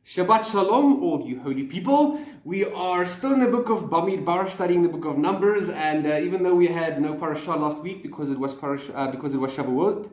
Shabbat Shalom, all you holy people. We are still in the book of Bamidbar, studying the book of Numbers, and even though we had no parasha last week because it was Shavuot,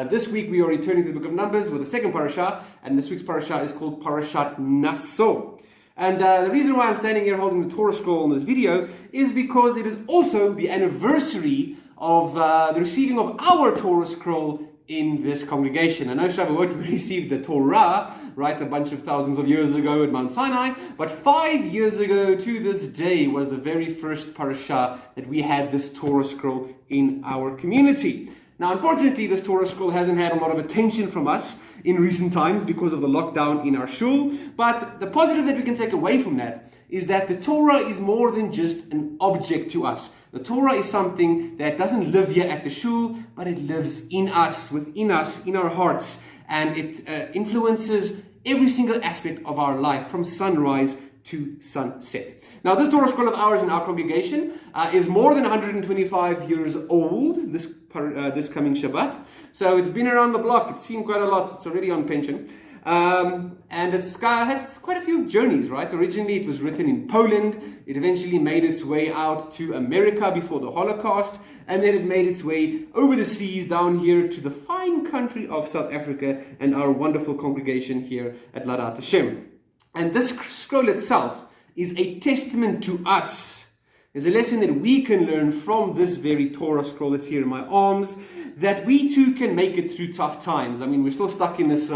this week we are returning to the book of Numbers with the second parasha, and this week's parasha is called Parashat Nasso. And the reason why I'm standing here holding the Torah scroll in this video is because it is also the anniversary of the receiving of our Torah scroll in this congregation. I know Shavuot we received the Torah, right, a bunch of thousands of years ago at Mount Sinai, but 5 years ago to this day was the very first parasha that we had this Torah scroll in our community. Now, unfortunately, this Torah scroll hasn't had a lot of attention from us in recent times because of the lockdown in our shul, but the positive that we can take away from that is that the Torah is more than just an object to us. The Torah is something that doesn't live here at the shul, but it lives in us, within us, in our hearts, and it influences every single aspect of our life from sunrise to sunset. Now, this Torah scroll of ours in our congregation is more than 125 years old this coming Shabbat. So it's been around the block. It's seen quite a lot. It's already on pension. And it has quite a few journeys, right? Originally, it was written in Poland. It eventually made its way out to America before the Holocaust. And then it made its way over the seas down here to the fine country of South Africa and our wonderful congregation here at Lada'at. And this scroll itself is a testament to us. There's a lesson that we can learn from this very Torah scroll that's here in my arms, that we too can make it through tough times. I mean, we're still stuck in this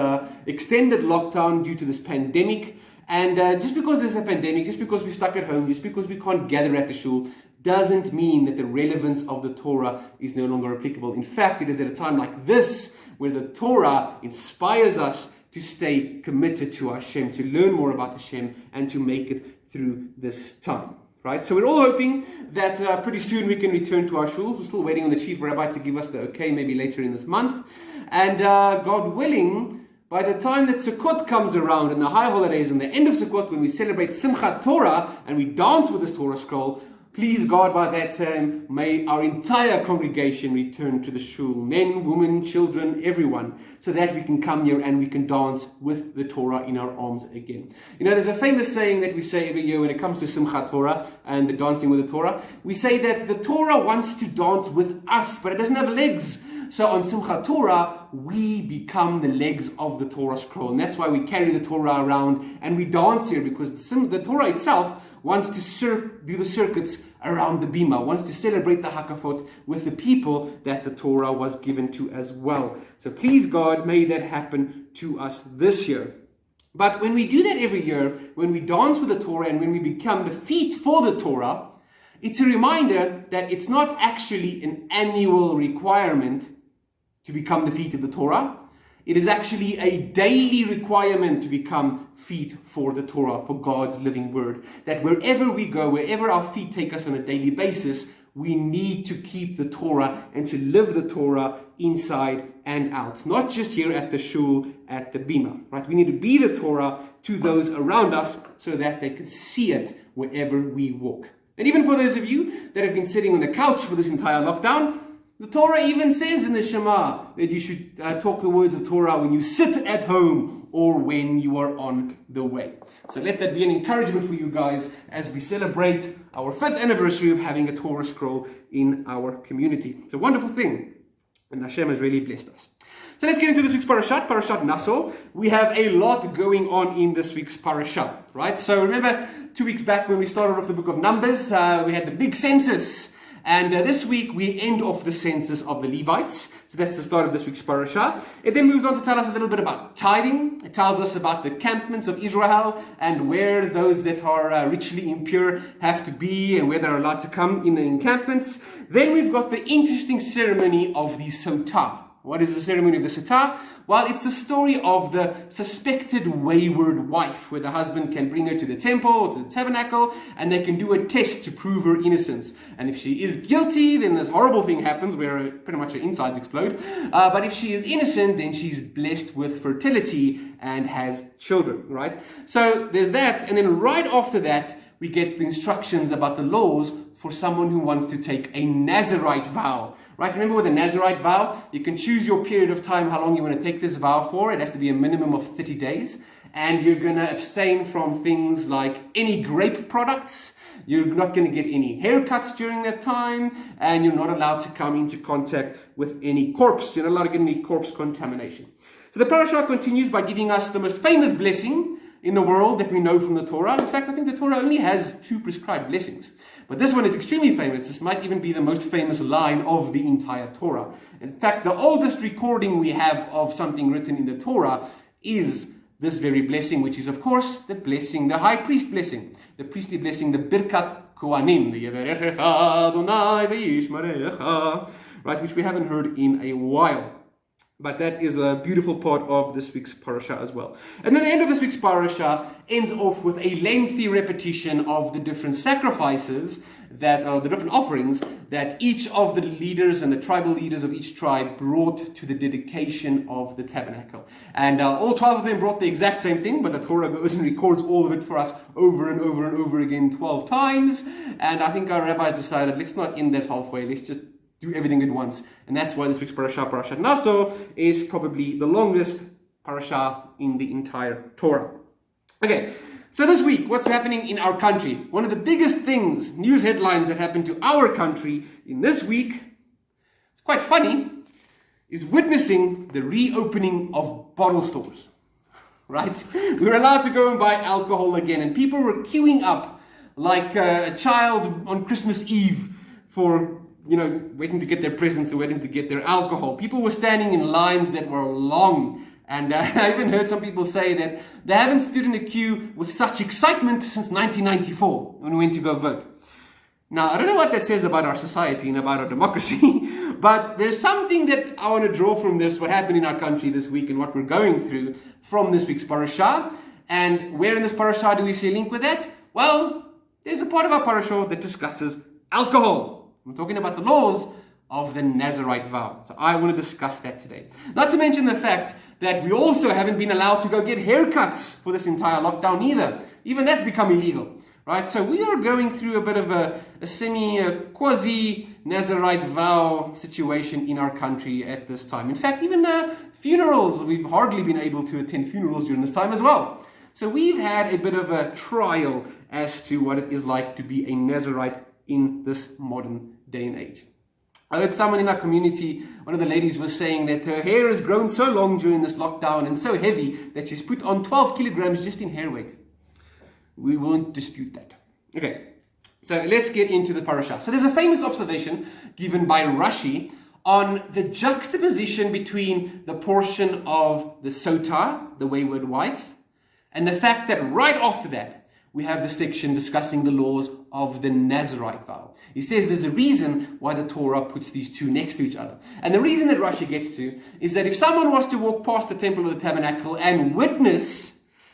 extended lockdown due to this pandemic. And just because there's a pandemic, just because we're stuck at home, just because we can't gather at the shul, doesn't mean that the relevance of the Torah is no longer applicable. In fact, it is at a time like this where the Torah inspires us to stay committed to Hashem, to learn more about Hashem, and to make it through this time. Right? So we're all hoping that pretty soon we can return to our shuls. We're still waiting on the chief rabbi to give us the okay, maybe later in this month. And God willing, by the time that Sukkot comes around and the high holidays and the end of Sukkot, when we celebrate Simchat Torah and we dance with this Torah scroll, please God, by that time, may our entire congregation return to the shul, men, women, children, everyone, so that we can come here and we can dance with the Torah in our arms again. You know, there's a famous saying that we say every year when it comes to Simchat Torah and the dancing with the Torah. We say that the Torah wants to dance with us, but it doesn't have legs. So on Simchat Torah, we become the legs of the Torah scroll. And that's why we carry the Torah around and we dance here, because the Torah itself wants to do the circuits around the bima, wants to celebrate the hakafot with the people that the Torah was given to as well. So please God, may that happen to us this year. But when we do that every year, when we dance with the Torah and when we become the feet for the Torah, it's a reminder that it's not actually an annual requirement to become the feet of the Torah. It is actually a daily requirement to become feet for the Torah, for God's living word. That wherever we go, wherever our feet take us on a daily basis, we need to keep the Torah and to live the Torah inside and out. Not just here at the shul, at the bima, right? We need to be the Torah to those around us so that they can see it wherever we walk. And even for those of you that have been sitting on the couch for this entire lockdown, the Torah even says in the Shema that you should talk the words of Torah when you sit at home or when you are on the way. So let that be an encouragement for you guys as we celebrate our 5th anniversary of having a Torah scroll in our community. It's a wonderful thing, and Hashem has really blessed us. So let's get into this week's Parashat Nasso. We have a lot going on in this week's parasha, right? So remember 2 weeks back when we started off the book of Numbers, we had the big census. And this week we end off the census of the Levites. So that's the start of this week's parasha. It then moves on to tell us a little bit about tithing. It tells us about the encampments of Israel and where those that are ritually impure have to be and where they're allowed to come in the encampments. Then we've got the interesting ceremony of the Sotah. What is the ceremony of the Sotah? Well, it's the story of the suspected wayward wife, where the husband can bring her to the temple or to the tabernacle, and they can do a test to prove her innocence. And if she is guilty, then this horrible thing happens where pretty much her insides explode. But if she is innocent, then she's blessed with fertility and has children, right? So there's that, and then right after that, we get the instructions about the laws for someone who wants to take a Nazirite vow. Right? Remember with a Nazirite vow, you can choose your period of time, how long you want to take this vow for. It has to be a minimum of 30 days. and you're going to abstain from things like any grape products. You're not going to get any haircuts during that time, and you're not allowed to come into contact with any corpse. You're not allowed to get any corpse contamination. So the parasha continues by giving us the most famous blessing in the world that we know from the Torah. In fact, I think the Torah only has 2 prescribed blessings. But this one is extremely famous. This might even be the most famous line of the entire Torah. In fact, the oldest recording we have of something written in the Torah is this very blessing, which is, of course, the blessing, the high priest blessing, the priestly blessing, the Birkat Kohanim, the Yevarechecha Adonai v'yishmerecha, right, which we haven't heard in a while. But that is a beautiful part of this week's parasha as well. And then the end of this week's parasha ends off with a lengthy repetition of the different sacrifices that are the different offerings that each of the leaders and the tribal leaders of each tribe brought to the dedication of the tabernacle. And all 12 of them brought the exact same thing, but the Torah goes and records all of it for us over and over and over again 12 times. And I think our rabbis decided, let's not end this halfway, let's just do everything at once. And that's why this week's parasha, Parashat Nasso, is probably the longest parasha in the entire Torah. Okay, so this week, what's happening in our country? One of the biggest things, news headlines that happened to our country in this week, it's quite funny, is witnessing the reopening of bottle stores. Right? We were allowed to go and buy alcohol again, and people were queuing up like a child on Christmas Eve for waiting to get their presents, waiting to get their alcohol. People were standing in lines that were long. And I even heard some people say that they haven't stood in a queue with such excitement since 1994 when we went to go vote. Now, I don't know what that says about our society and about our democracy, but there's something that I want to draw from this, what happened in our country this week and what we're going through from this week's parasha. And where in this parasha do we see a link with that? Well, there's a part of our parasha that discusses alcohol. I'm talking about the laws of the Nazarite vow. So I want to discuss that today. Not to mention the fact that we also haven't been allowed to go get haircuts for this entire lockdown either. Even that's become illegal, right? So we are going through a bit of a quasi-Nazarite vow situation in our country at this time. In fact, even funerals, we've hardly been able to attend funerals during this time as well. So we've had a bit of a trial as to what it is like to be a Nazarite in this modern day and age. I heard someone in our community, one of the ladies was saying that her hair has grown so long during this lockdown and so heavy that she's put on 12 kilograms just in hair weight. We won't dispute that. Okay, so let's get into the parasha. So there's a famous observation given by Rashi on the juxtaposition between the portion of the sota, the wayward wife, and the fact that right after that, we have the section discussing the laws of the Nazarite vow. He says there's a reason why the Torah puts these two next to each other. And the reason that Rashi gets to is that if someone was to walk past the temple of the tabernacle and witness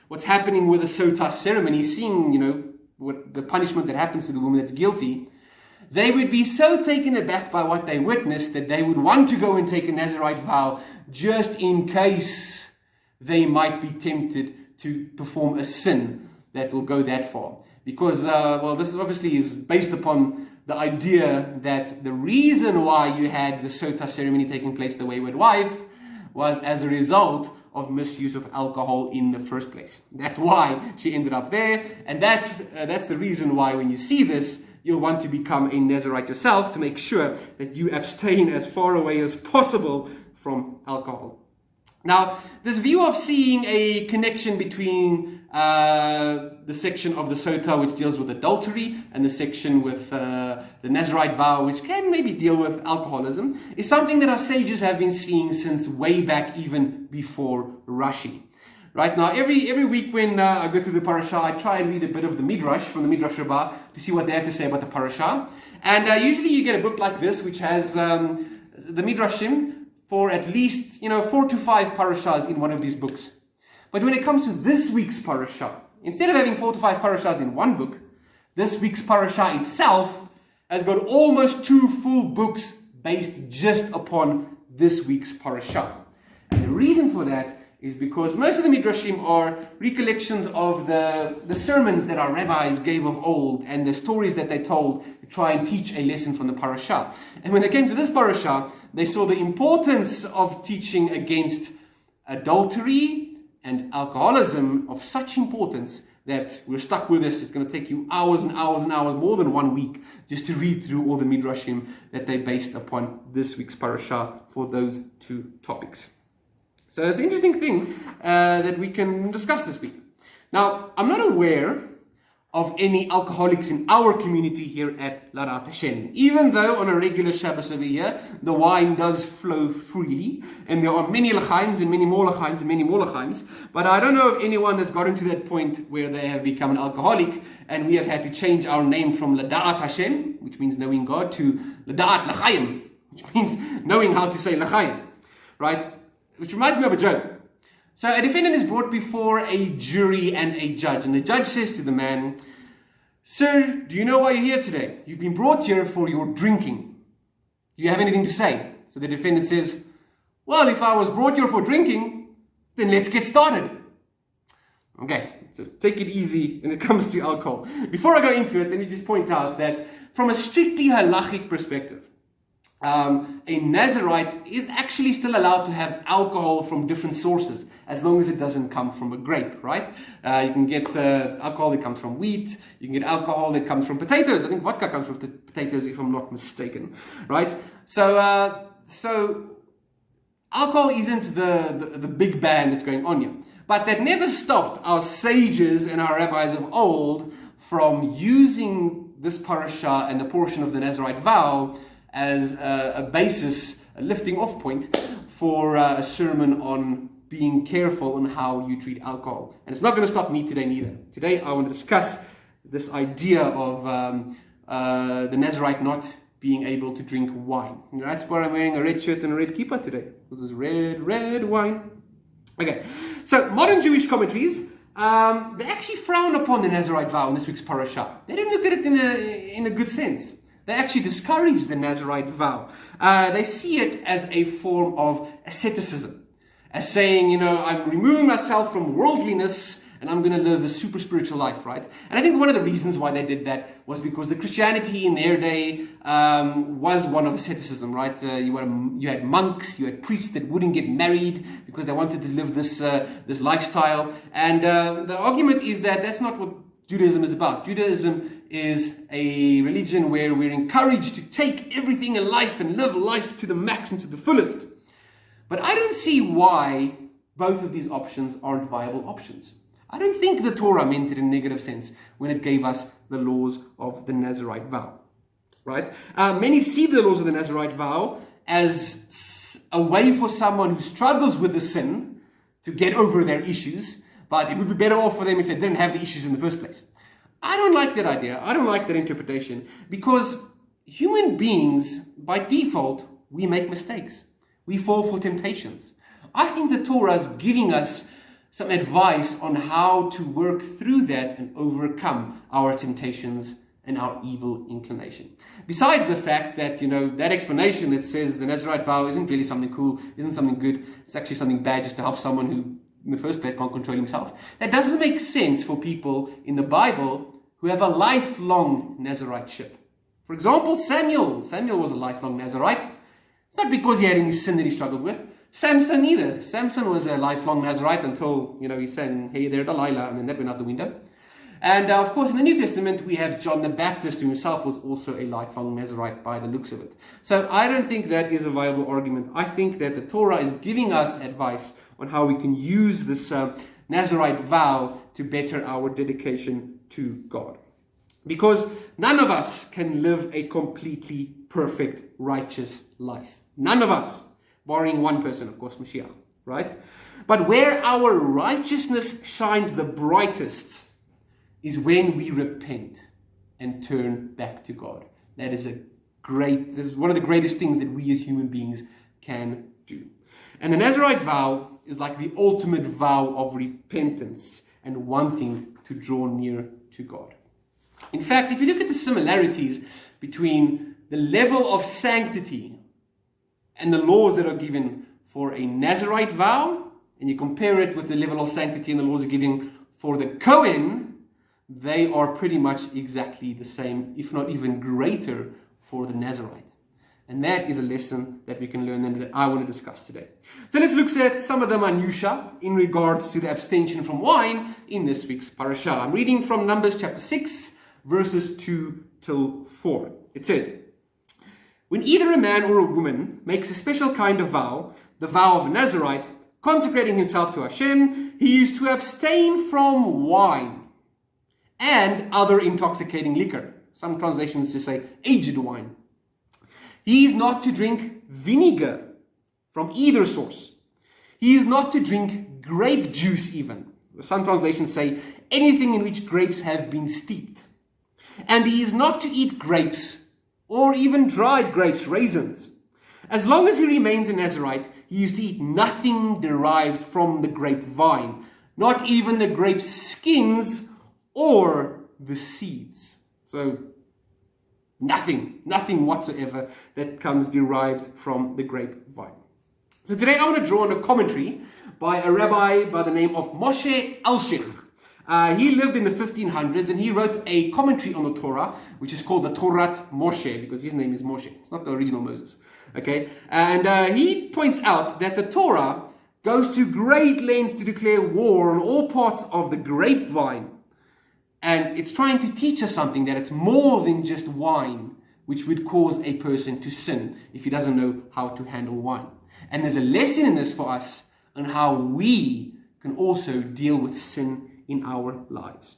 what's happening with the sota ceremony, seeing, what the punishment that happens to the woman that's guilty, they would be so taken aback by what they witnessed that they would want to go and take a Nazarite vow just in case they might be tempted to perform a sin that will go that far. Because, this obviously is based upon the idea that the reason why you had the sota ceremony taking place, the wayward wife, was as a result of misuse of alcohol in the first place. That's why she ended up there, and that's the reason why when you see this, you'll want to become a Nazarite yourself to make sure that you abstain as far away as possible from alcohol. Now, this view of seeing a connection between the section of the sota which deals with adultery and the section with the Nazarite vow which can maybe deal with alcoholism is something that our sages have been seeing since way back even before Rashi. Right now, every week when I go through the parasha, I try and read a bit of the Midrash from the Midrash Rabbah to see what they have to say about the parasha. And usually you get a book like this which has the Midrashim for at least 4 to 5 parashas in one of these books. But when it comes to this week's parasha, instead of having 4 to 5 parashas in one book, this week's parasha itself has got almost 2 full books based just upon this week's parasha. And the reason for that is because most of the Midrashim are recollections of the sermons that our rabbis gave of old and the stories that they told to try and teach a lesson from the parasha. And when they came to this parasha, they saw the importance of teaching against adultery and alcoholism of such importance that we're stuck with this. It's going to take you hours and hours and hours, more than 1 week, just to read through all the midrashim that they based upon this week's parasha for those two topics. So it's an interesting thing that we can discuss this week. Now, I'm not aware of any alcoholics in our community here at Lada'at, even though on a regular Shabbos over here, the wine does flow freely, and there are many l'chaims and many more l'chaims and many more l'chaims, but I don't know of anyone that's gotten to that point where they have become an alcoholic, and we have had to change our name from Lada'at Hashem, which means knowing God, to Lada'at L'chaim, which means knowing how to say L'chaim, right? Which reminds me of a joke. So a defendant is brought before a jury and a judge, and the judge says to the man, "Sir, do you know why you're here today? You've been brought here for your drinking. Do you have anything to say?" So the defendant says, "Well, if I was brought here for drinking, then let's get started." Okay, so take it easy when it comes to alcohol. Before I go into it, let me just point out that from a strictly halachic perspective, a Nazarite is actually still allowed to have alcohol from different sources, as long as it doesn't come from a grape, right? You can get alcohol that comes from wheat. You can get alcohol that comes from potatoes. I think vodka comes from potatoes, if I'm not mistaken, right? So alcohol isn't the big bang that's going on here. But that never stopped our sages and our rabbis of old from using this parasha and the portion of the Nazarite vow as a basis, a lifting off point for a sermon on being careful on how you treat alcohol. And it's not going to stop me today neither. Today I want to discuss this idea of the Nazarite not being able to drink wine. And that's why I'm wearing a red shirt and a red kippah today. This is red wine. Okay, so modern Jewish commentaries, they actually frown upon the Nazarite vow in this week's parasha. They don't look at it in a good sense. They actually discourage the Nazarite vow. They see it as a form of asceticism, as saying, I'm removing myself from worldliness and I'm going to live a super spiritual life, right? And I think one of the reasons why they did that was because the Christianity in their day was one of asceticism, right? You had monks, you had priests that wouldn't get married because they wanted to live this lifestyle. And the argument is that that's not what Judaism is about. Judaism is a religion where we're encouraged to take everything in life and live life to the max and to the fullest. But I don't see why both of these options aren't viable options. I don't think the Torah meant it in a negative sense when it gave us the laws of the Nazarite vow, right? Many see the laws of the Nazarite vow as a way for someone who struggles with the sin to get over their issues, but it would be better off for them if they didn't have the issues in the first place. I don't like that idea. I don't like that interpretation, because human beings, by default, we make mistakes. We fall for temptations. I think the Torah is giving us some advice on how to work through that and overcome our temptations and our evil inclination. Besides the fact that, that explanation that says the Nazarite vow isn't really something cool, isn't something good, it's actually something bad just to help someone who in the first place can't control himself. That doesn't make sense for people in the Bible who have a lifelong Nazariteship. For example, Samuel. Samuel was a lifelong Nazarite. It's not because he had any sin that he struggled with. Samson either. Samson was a lifelong Nazarite until, he sang, "Hey there, Delilah," and then that went out the window. And of course, in the New Testament, we have John the Baptist, who himself was also a lifelong Nazarite by the looks of it. So I don't think that is a viable argument. I think that the Torah is giving us advice on how we can use this Nazarite vow to better our dedication to God. Because none of us can live a completely perfect, righteous life. None of us, barring one person, of course, Mashiach, right? But where our righteousness shines the brightest is when we repent and turn back to God. This is one of the greatest things that we as human beings can do. And the Nazarite vow is like the ultimate vow of repentance and wanting to draw near to God. In fact, if you look at the similarities between the level of sanctity and the laws that are given for a Nazarite vow, and you compare it with the level of sanctity and the laws are given for the Kohen, they are pretty much exactly the same, if not even greater, for the Nazarite. And that is a lesson that we can learn and that I want to discuss today. So let's look at some of the minutiae in regards to the abstention from wine in this week's parasha. I'm reading from Numbers chapter 6, verses 2 till 4. It says, when either a man or a woman makes a special kind of vow, the vow of a Nazarite, consecrating himself to Hashem, he is to abstain from wine and other intoxicating liquor. Some translations just say aged wine. He is not to drink vinegar from either source. He is not to drink grape juice even. Some translations say anything in which grapes have been steeped. And he is not to eat grapes or even dried grapes, raisins. As long as he remains a Nazarite, he is to eat nothing derived from the grapevine, not even the grape skins or the seeds. So nothing whatsoever that comes derived from the grapevine. So today I want to draw on a commentary by a rabbi by the name of Moshe Alshich. He lived in the 1500s and he wrote a commentary on the Torah, which is called the Torat Moshe, because his name is Moshe. It's not the original Moses. Okay, and he points out that the Torah goes to great lengths to declare war on all parts of the grapevine. And it's trying to teach us something, that it's more than just wine, which would cause a person to sin if he doesn't know how to handle wine. And there's a lesson in this for us on how we can also deal with sin in our lives.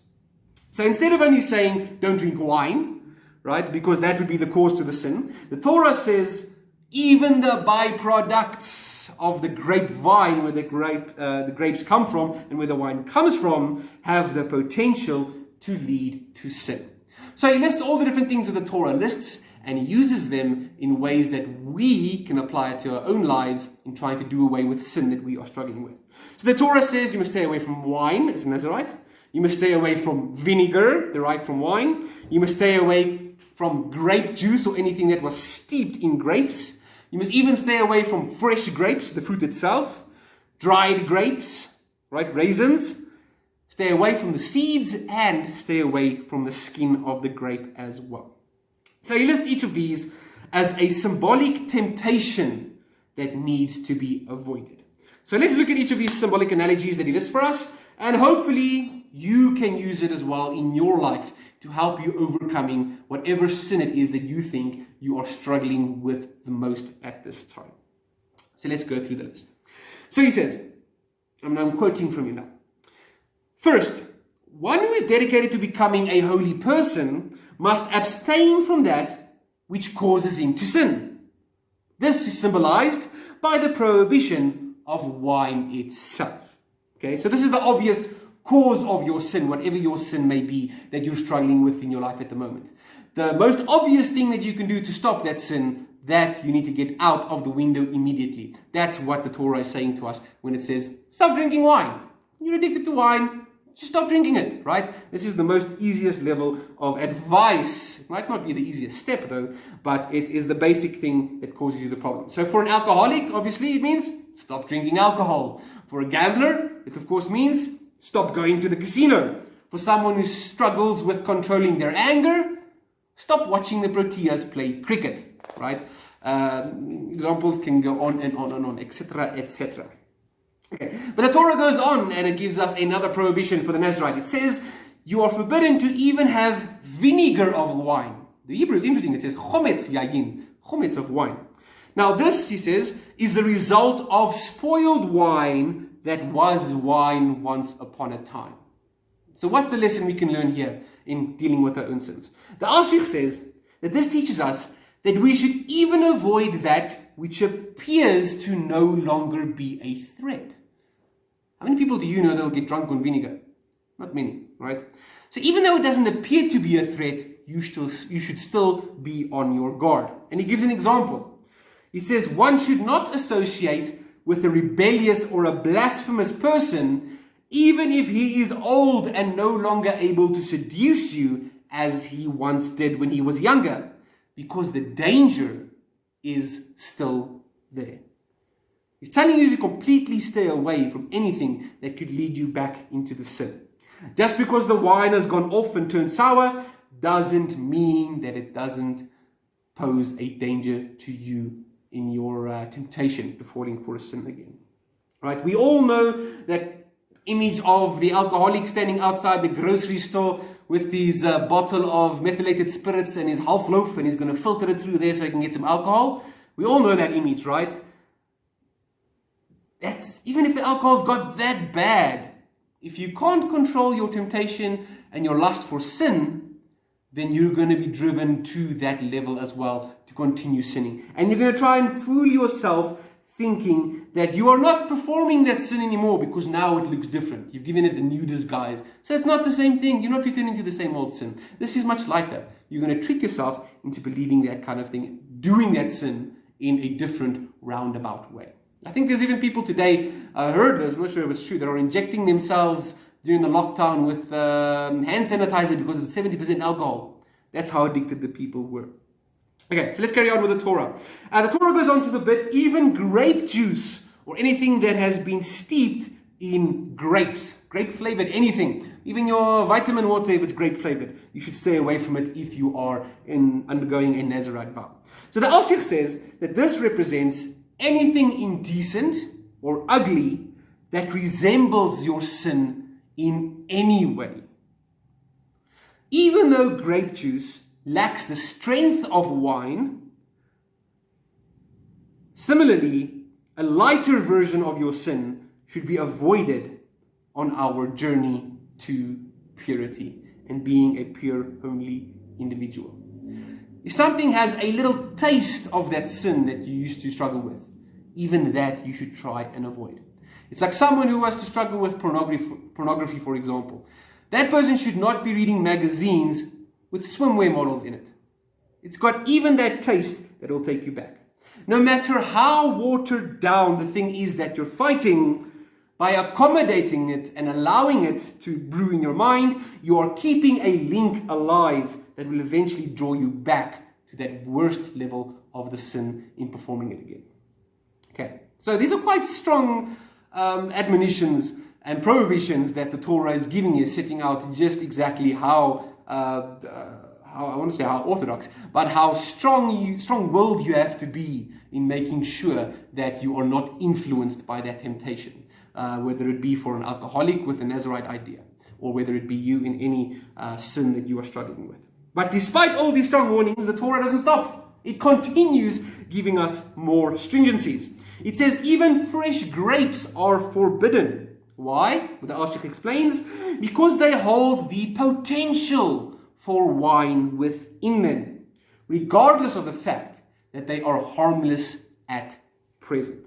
So instead of only saying, don't drink wine, right, because that would be the cause to the sin, the Torah says, even the byproducts of the grapevine, where the grapes come from and where the wine comes from, have the potential to lead to sin. So he lists all the different things that the Torah lists, and he uses them in ways that we can apply it to our own lives in trying to do away with sin that we are struggling with. So the Torah says you must stay away from wine as a Nazarite. You must stay away from vinegar derived from wine. You must stay away from grape juice or anything that was steeped in grapes. You must even stay away from fresh grapes, the fruit itself, dried grapes, right, raisins. Stay away from the seeds and stay away from the skin of the grape as well. So he lists each of these as a symbolic temptation that needs to be avoided. So let's look at each of these symbolic analogies that he lists for us, and hopefully you can use it as well in your life to help you overcoming whatever sin it is that you think you are struggling with the most at this time. So let's go through the list. So he says, and I'm quoting from you now. First, one who is dedicated to becoming a holy person must abstain from that which causes him to sin. This is symbolized by the prohibition of wine itself. Okay, so this is the obvious cause of your sin, whatever your sin may be that you're struggling with in your life at the moment. The most obvious thing that you can do to stop that sin, that you need to get out of the window immediately. That's what the Torah is saying to us when it says, stop drinking wine. You're addicted to wine. Just stop drinking it, right? This is the most easiest level of advice. It might not be the easiest step though, but it is the basic thing that causes you the problem. So for an alcoholic, obviously it means stop drinking alcohol. For a gambler, it of course means stop going to the casino. For someone who struggles with controlling their anger, stop watching the Proteas play cricket, right? Examples can go on and on and on, etc., etc. Okay. But the Torah goes on and it gives us another prohibition for the Nazarite. It says, you are forbidden to even have vinegar of wine. The Hebrew is interesting. It says, chometz yayin, chometz of wine. Now this, he says, is the result of spoiled wine that was wine once upon a time. So what's the lesson we can learn here in dealing with our own sins? The Alshich says that this teaches us that we should even avoid that which appears to no longer be a threat. How many people do you know that will get drunk on vinegar? Not many, right? So even though it doesn't appear to be a threat, you should still be on your guard. And he gives an example. He says, one should not associate with a rebellious or a blasphemous person, even if he is old and no longer able to seduce you as he once did when he was younger, because the danger is still there. He's telling you to completely stay away from anything that could lead you back into the sin. Just because the wine has gone off and turned sour doesn't mean that it doesn't pose a danger to you in your temptation to falling for a sin again. Right? We all know that image of the alcoholic standing outside the grocery store with his bottle of methylated spirits and his half loaf, and he's going to filter it through there so he can get some alcohol. We all know that image, right? That's even if the alcohol's got that bad, if you can't control your temptation and your lust for sin, then you're going to be driven to that level as well to continue sinning. And you're going to try and fool yourself thinking that you are not performing that sin anymore because now it looks different. You've given it a new disguise. So it's not the same thing. You're not returning to the same old sin. This is much lighter. You're going to trick yourself into believing that kind of thing, doing that sin in a different roundabout way. I think there's even people today, I heard this, I'm not sure if it's true, that are injecting themselves during the lockdown with hand sanitizer because it's 70% alcohol. That's how addicted the people were. Okay, so let's carry on with the Torah. The Torah goes on to the bit, even grape juice or anything that has been steeped in grapes, grape-flavored anything, even your vitamin water, if it's grape-flavored, you should stay away from it if you are undergoing a Nazirite vow. So the Al-Sheikh says that this represents anything indecent or ugly that resembles your sin in any way. Even though grape juice lacks the strength of wine, similarly, a lighter version of your sin should be avoided on our journey to purity and being a pure, holy individual. If something has a little taste of that sin that you used to struggle with, even that you should try and avoid. It's like someone who has to struggle with pornography, for example. That person should not be reading magazines with swimwear models in it. It's got even that taste that will take you back. No matter how watered down the thing is that you're fighting, by accommodating it and allowing it to brew in your mind, you are keeping a link alive that will eventually draw you back to that worst level of the sin in performing it again. Okay, so these are quite strong admonitions and prohibitions that the Torah is giving you, setting out just exactly how I want to say how orthodox, but how strong-willed you have to be in making sure that you are not influenced by that temptation, whether it be for an alcoholic with a Nazirite idea, or whether it be you in any sin that you are struggling with. But despite all these strong warnings, the Torah doesn't stop. It continues giving us more stringencies. It says even fresh grapes are forbidden. Why? Well, the Al-Sheikh explains, because they hold the potential for wine within them, regardless of the fact that they are harmless at present.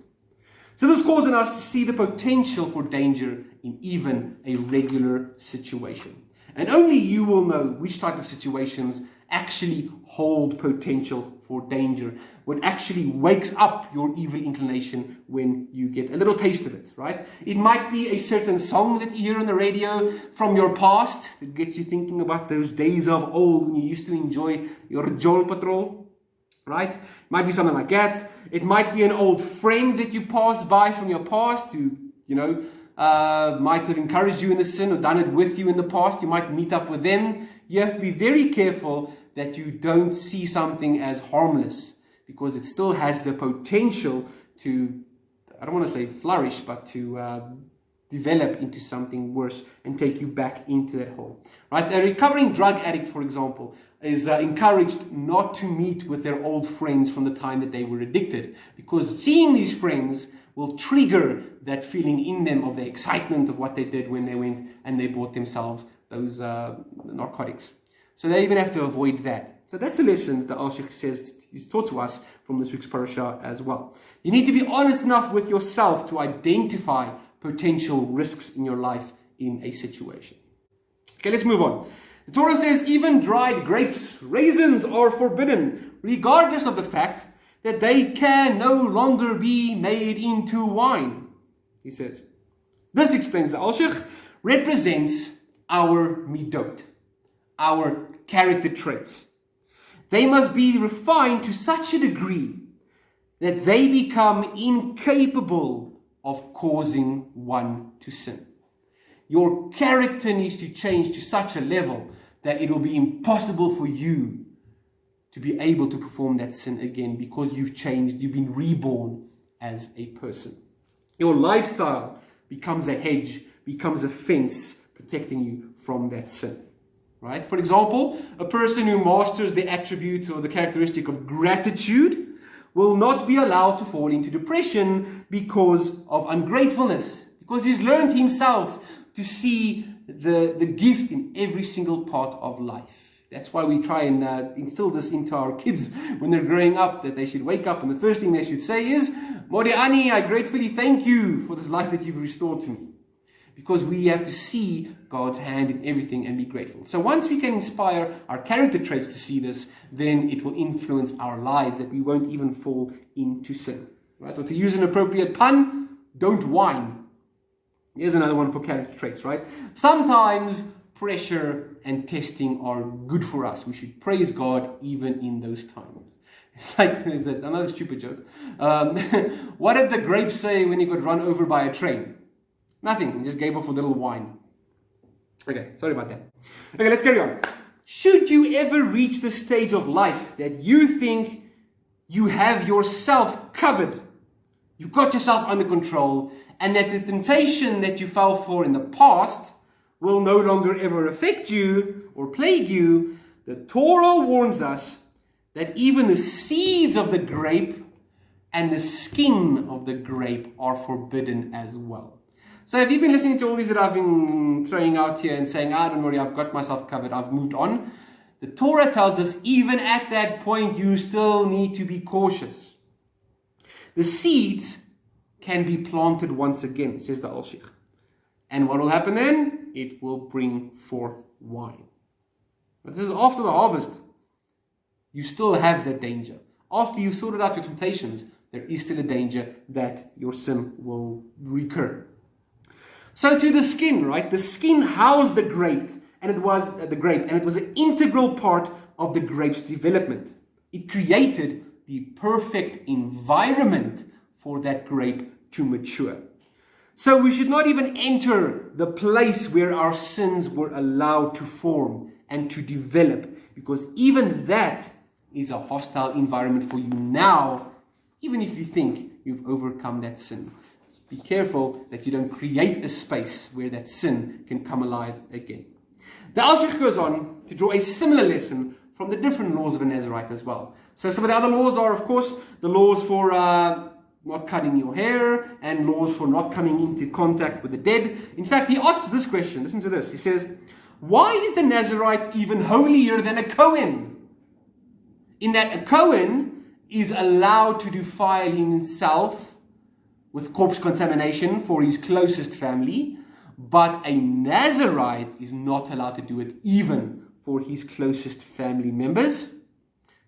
So this causes us to see the potential for danger in even a regular situation. And only you will know which type of situations actually hold potential for danger, what actually wakes up your evil inclination when you get a little taste of it, right? It might be a certain song that you hear on the radio from your past that gets you thinking about those days of old when you used to enjoy your Joel Patrol, right? It might be something like that. It might be an old friend that you pass by from your past who, might have encouraged you in the sin or done it with you in the past. You might meet up with them. You have to be very careful that you don't see something as harmless, because it still has the potential to, I don't want to say flourish, but to develop into something worse and take you back into that hole. Right? A recovering drug addict, for example, is encouraged not to meet with their old friends from the time that they were addicted, because seeing these friends will trigger that feeling in them of the excitement of what they did when they went and they bought themselves those narcotics. So they even have to avoid that. So that's a lesson that Al-Sheikh says is taught to us from this week's parasha as well. You need to be honest enough with yourself to identify potential risks in your life in a situation. Okay, let's move on. The Torah says even dried grapes, raisins are forbidden, regardless of the fact that they can no longer be made into wine. He says, this, explains the Al-Sheikh, represents our midot, our character traits. They must be refined to such a degree that they become incapable of causing one to sin. Your character needs to change to such a level that it will be impossible for you to be able to perform that sin again, because you've changed, you've been reborn as a person. Your lifestyle becomes a hedge, becomes a fence protecting you from that sin. Right? For example, a person who masters the attribute or the characteristic of gratitude will not be allowed to fall into depression because of ungratefulness, because he's learned himself to see the gift in every single part of life. That's why we try and instill this into our kids when they're growing up, that they should wake up and the first thing they should say is, Moriani, I gratefully thank you for this life that you've restored to me. Because we have to see God's hand in everything and be grateful. So once we can inspire our character traits to see this, then it will influence our lives, that we won't even fall into sin. Right? Or to use an appropriate pun, don't whine. Here's another one for character traits, right? Sometimes pressure and testing are good for us. We should praise God even in those times. It's like, there's another stupid joke. What did the grape say when he got run over by a train? Nothing. He just gave off a little whine. Okay, sorry about that. Okay, let's carry on. Should you ever reach the stage of life that you think you have yourself covered, you've got yourself under control, and that the temptation that you fell for in the past will no longer ever affect you or plague you, the Torah warns us that even the seeds of the grape and the skin of the grape are forbidden as well. So if you've been listening to all these that I've been throwing out here and saying, don't worry, I've got myself covered, I've moved on, the Torah tells us even at that point you still need to be cautious. The seeds can be planted once again, says the Al-Sheikh. And what will happen then? It will bring forth wine. But this is after the harvest. You still have that danger. After you've sorted out your temptations, there is still a danger that your sin will recur. So to the skin, right? The skin housed the grape, and it was an integral part of the grape's development. It created the perfect environment for that grape to mature. So we should not even enter the place where our sins were allowed to form and to develop, because even that is a hostile environment for you now, even if you think you've overcome that sin. Be careful that you don't create a space where that sin can come alive again. The Al-Sheikh goes on to draw a similar lesson from the different laws of a Nazirite as well. So some of the other laws are, of course, the laws for not cutting your hair and laws for not coming into contact with the dead. In fact, he asks this question. Listen to this. He says, why is the Nazirite even holier than a Kohen? In that a Kohen is allowed to defile himself with corpse contamination for his closest family, but a Nazirite is not allowed to do it even for his closest family members.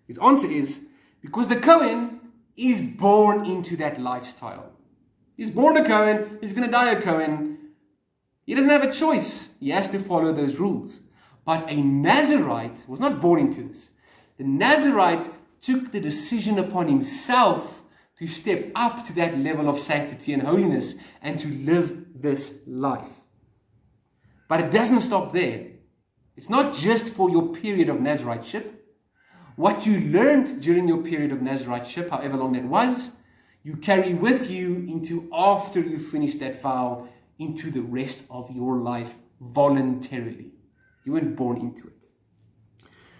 His answer is because the Kohen is born into that lifestyle. He's born a Kohen, he's going to die a Kohen. He doesn't have a choice. He has to follow those rules. But a Nazirite was not born into this. The Nazirite took the decision upon himself to step up to that level of sanctity and holiness and to live this life. But it doesn't stop there. It's not just for your period of Naziriteship. What you learned during your period of Naziriteship, however long that was, you carry with you into after you finish that vow, into the rest of your life voluntarily. You weren't born into it.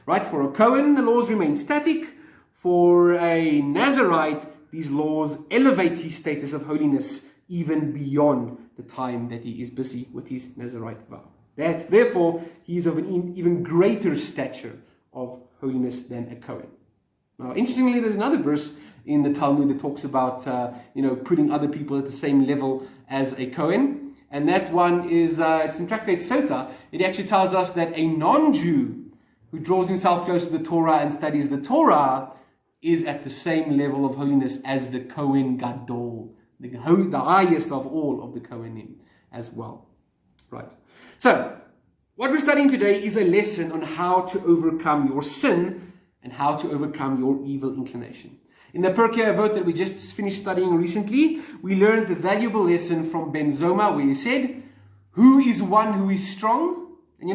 Right? For a Kohen, the laws remain static. For a Nazirite, these laws elevate his status of holiness even beyond the time that he is busy with his Nazirite vow. That, therefore, he is of an even greater stature of holiness than a Kohen. Now, interestingly, there's another verse in the Talmud that talks about, putting other people at the same level as a Kohen. And that one is, it's in Tractate Sota. It actually tells us that a non-Jew who draws himself close to the Torah and studies the Torah is at the same level of holiness as the Kohen Gadol, the highest of all of the Kohanim as well. Right. So, what we're studying today is a lesson on how to overcome your sin and how to overcome your evil inclination. In the Pirkei Avot that we just finished studying recently, we learned the valuable lesson from Ben Zoma where he said, who is one who is strong? And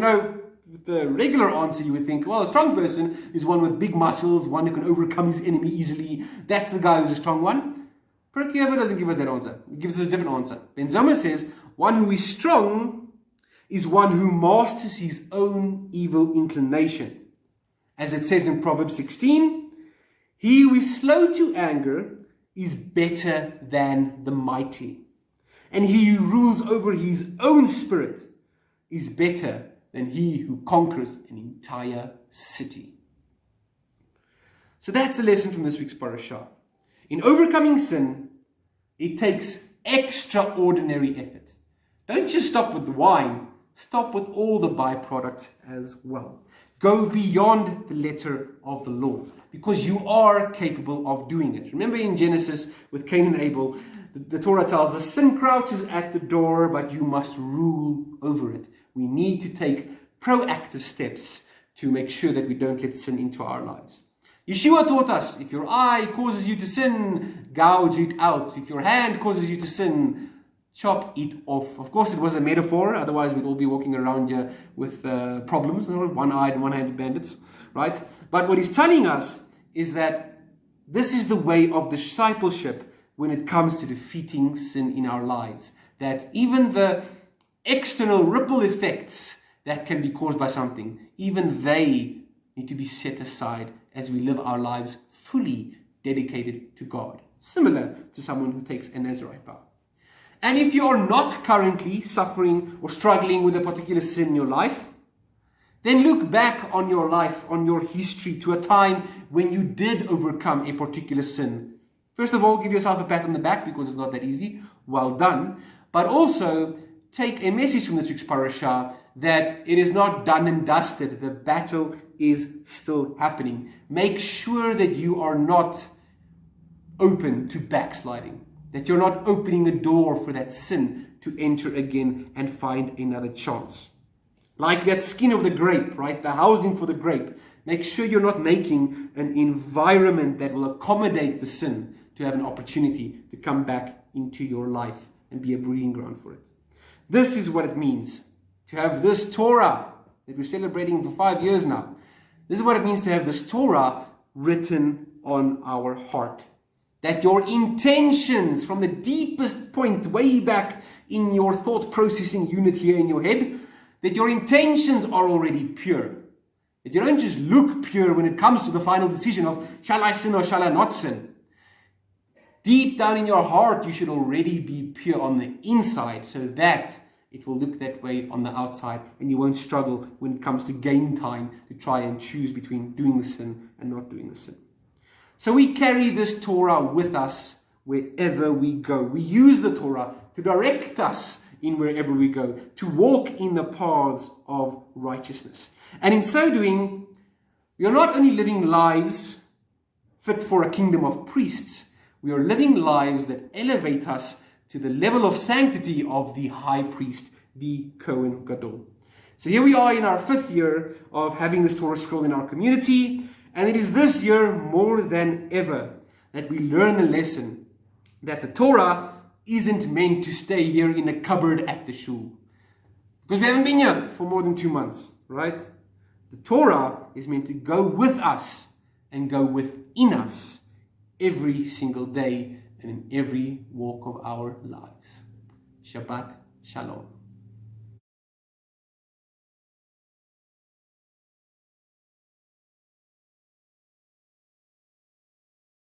the regular answer, you would think, well, a strong person is one with big muscles, one who can overcome his enemy easily. That's the guy who's a strong one. Pirkei Avot doesn't give us that answer. It gives us a different answer. Ben Zoma says, one who is strong is one who masters his own evil inclination. As it says in Proverbs 16, he who is slow to anger is better than the mighty. And he who rules over his own spirit is better than he who conquers an entire city. So that's the lesson from this week's parashah. In overcoming sin, it takes extraordinary effort. Don't just stop with the wine, stop with all the byproducts as well. Go beyond the letter of the law, because you are capable of doing it. Remember in Genesis with Cain and Abel, the Torah tells us sin crouches at the door, but you must rule over it. We need to take proactive steps to make sure that we don't let sin into our lives. Yeshua taught us, if your eye causes you to sin, gouge it out. If your hand causes you to sin, chop it off. Of course, it was a metaphor. Otherwise, we'd all be walking around here with problems, one-eyed and one-handed bandits, right? But what he's telling us is that this is the way of discipleship when it comes to defeating sin in our lives. That even the external ripple effects that can be caused by something, even they need to be set aside as we live our lives fully dedicated to God. Similar to someone who takes a Nazirite vow. And if you are not currently suffering or struggling with a particular sin in your life, then look back on your life, on your history, to a time when you did overcome a particular sin. First of all, give yourself a pat on the back, because it's not that easy. Well done. But also, take a message from this week's parashah that it is not done and dusted. The battle is still happening. Make sure that you are not open to backsliding. That you're not opening a door for that sin to enter again and find another chance. Like that skin of the grape, right? The housing for the grape. Make sure you're not making an environment that will accommodate the sin to have an opportunity to come back into your life and be a breeding ground for it. This is what it means to have this Torah that we're celebrating for 5 years now. This is what it means to have this Torah written on our heart. That your intentions from the deepest point way back in your thought processing unit here in your head, that your intentions are already pure. That you don't just look pure when it comes to the final decision of shall I sin or shall I not sin. Deep down in your heart, you should already be pure on the inside, so that it will look that way on the outside, and you won't struggle when it comes to game time to try and choose between doing the sin and not doing the sin. So we carry this Torah with us wherever we go. We use the Torah to direct us in wherever we go, to walk in the paths of righteousness. And in so doing, we are not only living lives fit for a kingdom of priests, we are living lives that elevate us to the level of sanctity of the high priest, the Kohen Gadol. So here we are in our 5th year of having this Torah scroll in our community. And it is this year more than ever that we learn the lesson that the Torah isn't meant to stay here in a cupboard at the shul. Because we haven't been here for more than 2 months, right? The Torah is meant to go with us and go within us every single day and in every walk of our lives. Shabbat Shalom.